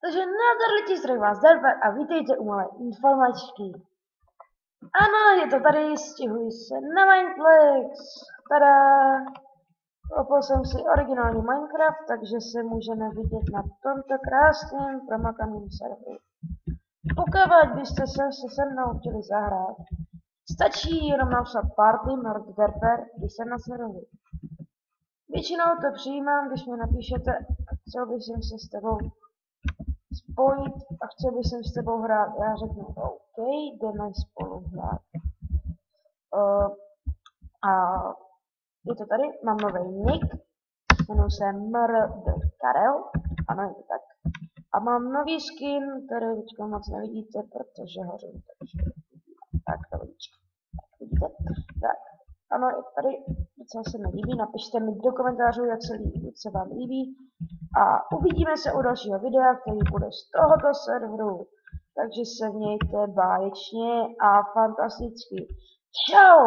Takže nazdar lidi, zdravím vás Delver a vítejte u malé informačky. Ano, je to tady, stěhuji se na Mineplex. Tada! Koupil jsem si originální Minecraft, takže se můžeme vidět na tomto krásném promakaném serveru. Pokud byste se mnou chtěli zahrát, stačí jenom napsat party Delver, když jsem na serveru. Většinou to přijímám, když mi napíšete, chtěl bych se s tebou spojit a chtěl bych s tebou hrát. Já řeknu OK, jdeme spolu hrát. A je to tady, mám nový nick, jmenuji se Karel, ano, je to tak. A mám nový skin, který teďka moc nevidíte, protože hořím, takže tak to vidíte. Tak, tak, ano, je to tady, docela se mi líbí, napište mi do komentářů, jak se vám líbí. A uvidíme se u dalšího videa, který bude z tohoto serveru. Takže se mějte báječně a fantasticky. Čau!